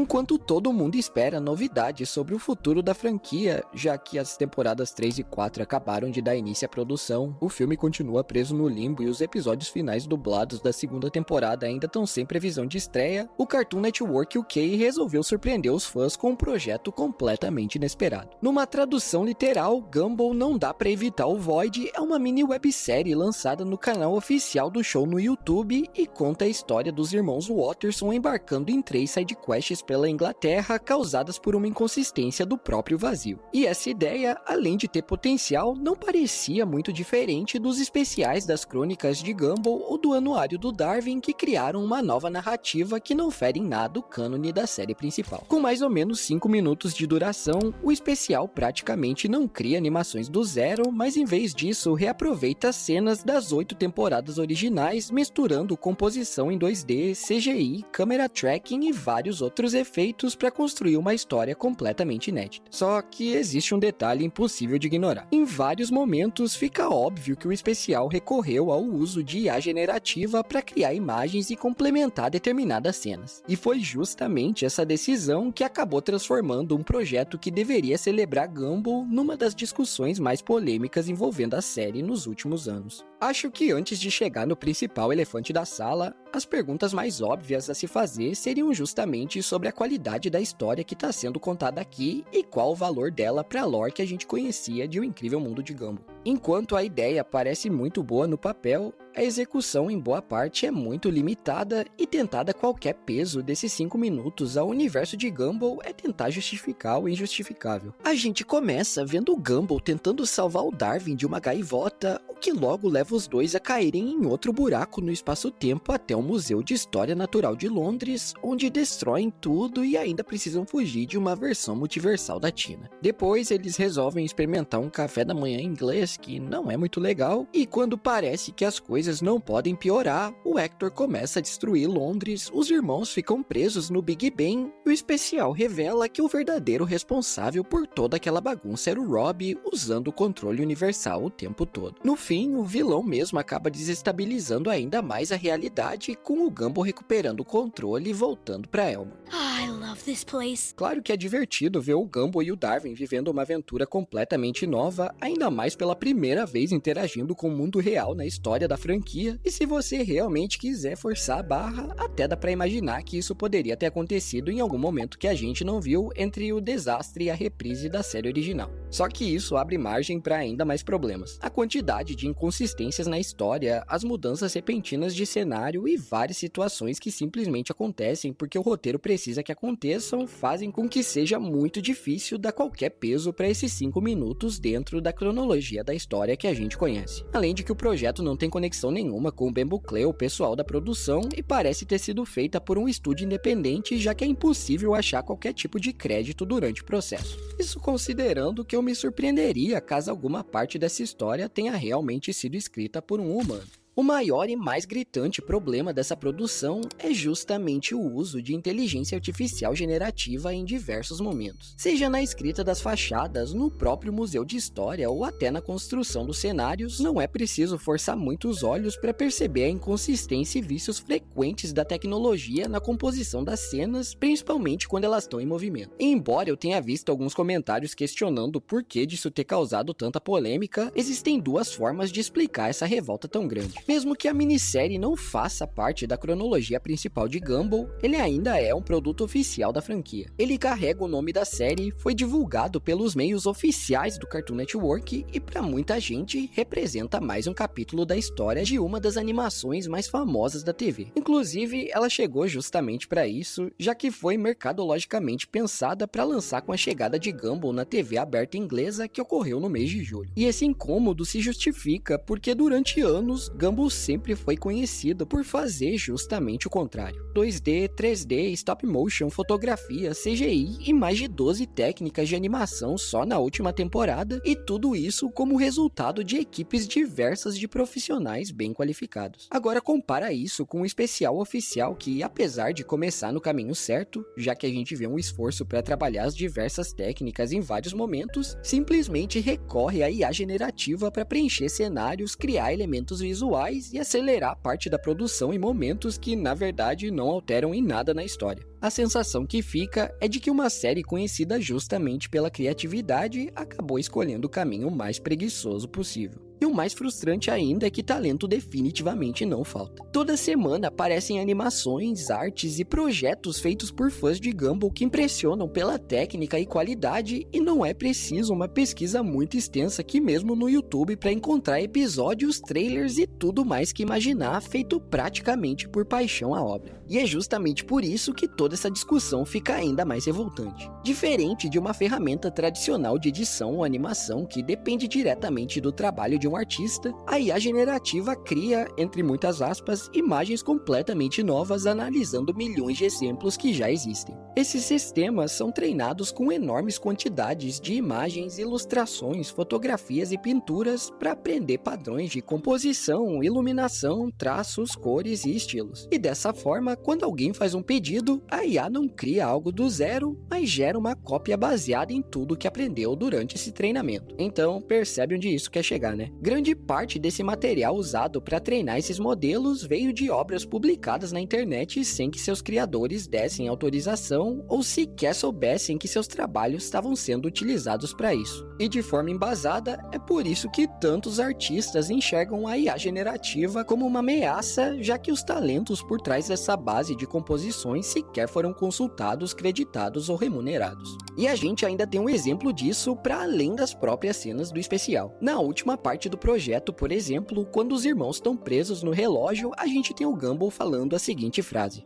Enquanto todo mundo espera novidades sobre o futuro da franquia, já que as temporadas 3 e 4 acabaram de dar início à produção, o filme continua preso no limbo e os episódios finais dublados da segunda temporada ainda estão sem previsão de estreia. O Cartoon Network UK resolveu surpreender os fãs com um projeto completamente inesperado. Numa tradução literal, Gumball Não Dá Pra Evitar o Void é uma mini websérie lançada no canal oficial do show no YouTube e conta a história dos irmãos Watterson embarcando em 3 sidequests pela Inglaterra causadas por uma inconsistência do próprio vazio. E essa ideia, além de ter potencial, não parecia muito diferente dos especiais das crônicas de Gumball ou do anuário do Darwin, que criaram uma nova narrativa que não fere em nada o cânone da série principal. Com mais ou menos 5 minutos de duração, o especial praticamente não cria animações do zero, mas em vez disso reaproveita cenas das 8 temporadas originais, misturando composição em 2D, CGI, câmera tracking e vários outros efeitos para construir uma história completamente inédita. Só que existe um detalhe impossível de ignorar. Em vários momentos fica óbvio que o especial recorreu ao uso de IA generativa para criar imagens e complementar determinadas cenas. E foi justamente essa decisão que acabou transformando um projeto que deveria celebrar Gumball numa das discussões mais polêmicas envolvendo a série nos últimos anos. Acho que antes de chegar no principal elefante da sala, as perguntas mais óbvias a se fazer seriam justamente sobre a qualidade da história que está sendo contada aqui e qual o valor dela para a lore que a gente conhecia de O Incrível Mundo de Gumball. Enquanto a ideia parece muito boa no papel, a execução em boa parte é muito limitada e tentar dar qualquer peso desses 5 minutos ao universo de Gumball é tentar justificar o injustificável. A gente começa vendo o Gumball tentando salvar o Darwin de uma gaivota, o que logo leva os dois a caírem em outro buraco no espaço-tempo até o Museu de História Natural de Londres, onde destroem tudo e ainda precisam fugir de uma versão multiversal da Tina. Depois eles resolvem experimentar um café da manhã inglês que não é muito legal, e quando parece que as coisas não podem piorar, o Hector começa a destruir Londres, os irmãos ficam presos no Big Ben, e o especial revela que o verdadeiro responsável por toda aquela bagunça era o Rob, usando o controle universal o tempo todo. No fim, o vilão mesmo acaba desestabilizando ainda mais a realidade, com o Gumball recuperando o controle e voltando pra Elma. I love this place. Claro que é divertido ver o Gumball e o Darwin vivendo uma aventura completamente nova, ainda mais pela primeira vez interagindo com o mundo real na história da franquia, e se você realmente quiser forçar a barra, até dá pra imaginar que isso poderia ter acontecido em algum momento que a gente não viu entre o desastre e a reprise da série original. Só que isso abre margem para ainda mais problemas. A quantidade de inconsistências na história, as mudanças repentinas de cenário e várias situações que simplesmente acontecem porque o roteiro precisa que aconteçam, fazem com que seja muito difícil dar qualquer peso para esses 5 minutos dentro da cronologia da história que a gente conhece. Além de que o projeto não tem conexão nenhuma com o Ben Buckley, o pessoal da produção, e parece ter sido feita por um estúdio independente, já que é impossível achar qualquer tipo de crédito durante o processo. Isso considerando que eu me surpreenderia caso alguma parte dessa história tenha realmente sido escrita por um humano. O maior e mais gritante problema dessa produção é justamente o uso de inteligência artificial generativa em diversos momentos. Seja na escrita das fachadas, no próprio museu de história ou até na construção dos cenários, não é preciso forçar muito os olhos para perceber a inconsistência e vícios frequentes da tecnologia na composição das cenas, principalmente quando elas estão em movimento. E embora eu tenha visto alguns comentários questionando o porquê disso ter causado tanta polêmica, existem 2 formas de explicar essa revolta tão grande. Mesmo que a minissérie não faça parte da cronologia principal de Gumball, ele ainda é um produto oficial da franquia. Ele carrega o nome da série, foi divulgado pelos meios oficiais do Cartoon Network e para muita gente representa mais um capítulo da história de uma das animações mais famosas da TV. Inclusive, ela chegou justamente para isso, já que foi mercadologicamente pensada para lançar com a chegada de Gumball na TV aberta inglesa que ocorreu no mês de julho. E esse incômodo se justifica porque durante anos Gumball sempre foi conhecido por fazer justamente o contrário. 2D, 3D, stop motion, fotografia, CGI e mais de 12 técnicas de animação só na última temporada, e tudo isso como resultado de equipes diversas de profissionais bem qualificados. Agora compara isso com o especial oficial que, apesar de começar no caminho certo, já que a gente vê um esforço para trabalhar as diversas técnicas em vários momentos, simplesmente recorre à IA generativa para preencher cenários, criar elementos visuais visuais e acelerar parte da produção em momentos que, na verdade, não alteram em nada na história. A sensação que fica é de que uma série conhecida justamente pela criatividade acabou escolhendo o caminho mais preguiçoso possível. E o mais frustrante ainda é que talento definitivamente não falta. Toda semana aparecem animações, artes e projetos feitos por fãs de Gumball que impressionam pela técnica e qualidade, e não é preciso uma pesquisa muito extensa aqui mesmo no YouTube para encontrar episódios, trailers e tudo mais que imaginar feito praticamente por paixão à obra. E é justamente por isso que toda essa discussão fica ainda mais revoltante. Diferente de uma ferramenta tradicional de edição ou animação que depende diretamente do trabalho de um artista, a IA generativa cria, entre muitas aspas, imagens completamente novas analisando milhões de exemplos que já existem. Esses sistemas são treinados com enormes quantidades de imagens, ilustrações, fotografias e pinturas para aprender padrões de composição, iluminação, traços, cores e estilos. E dessa forma, quando alguém faz um pedido, a IA não cria algo do zero, mas gera uma cópia baseada em tudo que aprendeu durante esse treinamento. Então, percebe onde isso quer chegar, né? Grande parte desse material usado para treinar esses modelos veio de obras publicadas na internet sem que seus criadores dessem autorização ou sequer soubessem que seus trabalhos estavam sendo utilizados para isso. E de forma embasada, é por isso que tantos artistas enxergam a IA generativa como uma ameaça, já que os talentos por trás dessa base de composições sequer foram consultados, creditados ou remunerados. E a gente ainda tem um exemplo disso para além das próprias cenas do especial. Na última parte do projeto, por exemplo, quando os irmãos estão presos no relógio, a gente tem o Gumball falando a seguinte frase: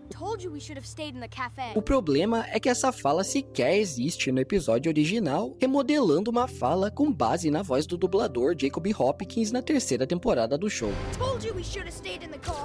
"O problema é que essa fala sequer existe no episódio original, remodelando uma fala com base na voz do dublador Jacob Hopkins na terceira temporada do show."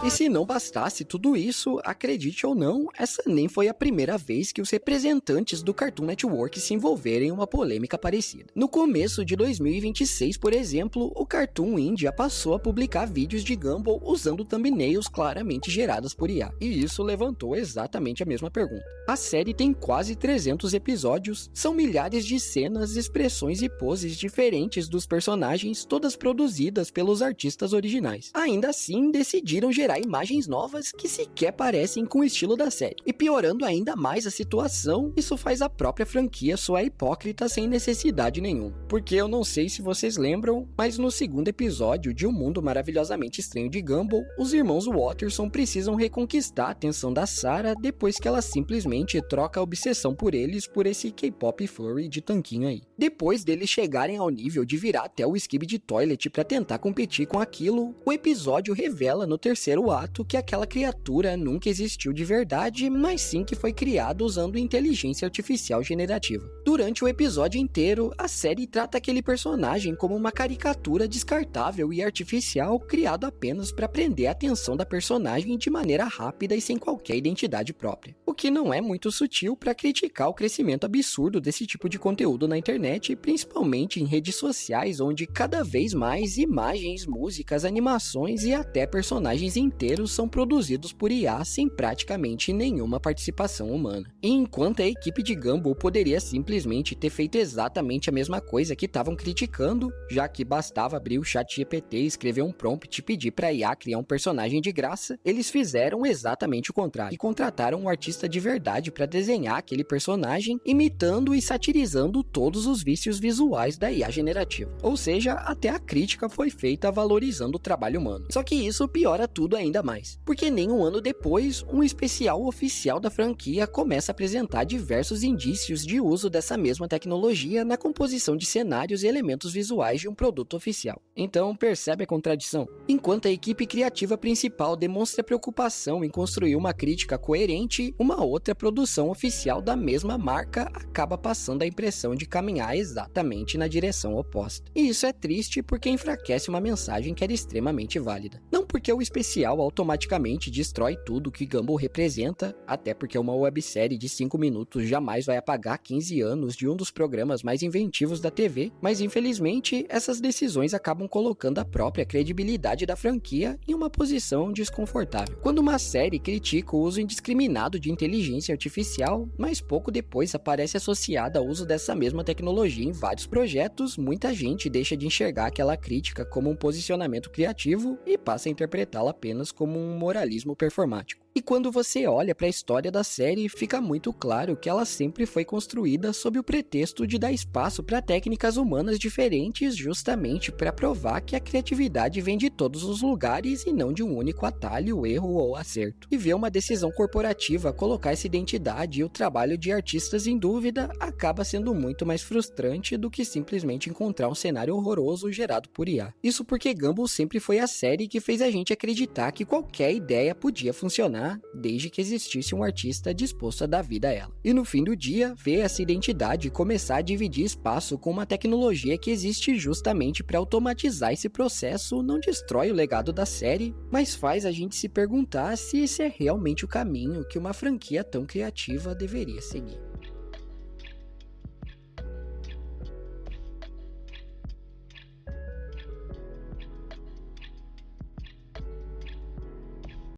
E se não bastasse tudo isso, acredite ou não, essa nem foi a primeira vez que os representantes do Cartoon Network se envolveram em uma polêmica parecida. No começo de 2026, por exemplo, o Cartoon India passou a publicar vídeos de Gumball usando thumbnails claramente geradas por IA. E isso levantou exatamente a mesma pergunta. A série tem quase 300 episódios, são milhares de cenas, expressões e poses diferentes dos personagens, todas produzidas pelos artistas originais. Ainda assim, decidiram gerar imagens novas que sequer parecem com o estilo da série. E piorando ainda mais a situação, isso faz a própria franquia soar hipócrita sem necessidade nenhuma. Porque eu não sei se vocês lembram, mas no segundo episódio de Um Mundo Maravilhosamente Estranho de Gumball, os irmãos Watterson precisam reconquistar a atenção da Sarah depois que ela simplesmente troca a obsessão por eles por esse K-pop furry de tanquinho aí. Depois deles chegarem ao nível de virar até o Skibidi Toilet para tentar competir com aquilo, o episódio revela no terceiro ato que aquela criatura nunca existiu de verdade, mas sim que foi criada usando inteligência artificial generativa. Durante o episódio inteiro, a série trata aquele personagem como uma caricatura descartável e artificial criado apenas para prender a atenção da personagem de maneira rápida e sem qualquer identidade própria. O que não é muito sutil para criticar o crescimento absurdo desse tipo de conteúdo na internet, principalmente em redes sociais, onde cada vez mais imagens, músicas, animações e até personagens inteiros são produzidos por IA sem praticamente nenhuma participação humana. E enquanto a equipe de Gumball poderia simplesmente ter feito exatamente a mesma coisa que estavam criticando, já que bastava abrir o ChatGPT e escrever um prompt e pedir para a IA criar um personagem de graça, eles fizeram exatamente o contrário e contrataram um artista de verdade para desenhar aquele personagem, imitando e satirizando todos os vícios visuais da IA generativa. Ou seja, até a crítica foi feita valorizando o trabalho humano. Só que isso piora tudo ainda mais, porque nem um ano depois, um especial oficial da franquia começa a apresentar diversos indícios de uso dessa mesma tecnologia na composição de cenários e elementos visuais de um produto oficial. Então, percebe a contradição? Enquanto a equipe criativa principal demonstra preocupação em construir uma crítica coerente, uma outra produção oficial da mesma marca acaba passando a impressão de caminhar exatamente na direção oposta. E isso é triste porque enfraquece uma mensagem que era extremamente válida. Não porque o especial automaticamente destrói tudo que Gumball representa, até porque uma websérie de 5 minutos jamais vai apagar 15 anos de um dos programas mais inventivos da TV, mas infelizmente essas decisões acabam colocando a própria credibilidade da franquia em uma posição desconfortável. Quando uma série critica o uso indiscriminado de inteligência inteligência artificial, mas pouco depois aparece associada ao uso dessa mesma tecnologia em vários projetos, muita gente deixa de enxergar aquela crítica como um posicionamento criativo e passa a interpretá-la apenas como um moralismo performático. E quando você olha para a história da série, fica muito claro que ela sempre foi construída sob o pretexto de dar espaço para técnicas humanas diferentes, justamente para provar que a criatividade vem de todos os lugares e não de um único atalho, erro ou acerto. E ver uma decisão corporativa colocar essa identidade e o trabalho de artistas em dúvida acaba sendo muito mais frustrante do que simplesmente encontrar um cenário horroroso gerado por IA. Isso porque Gumball sempre foi a série que fez a gente acreditar que qualquer ideia podia funcionar desde que existisse um artista disposto a dar vida a ela. E no fim do dia, ver essa identidade começar a dividir espaço com uma tecnologia que existe justamente para automatizar esse processo não destrói o legado da série, mas faz a gente se perguntar se esse é realmente o caminho que uma franquia tão criativa deveria seguir.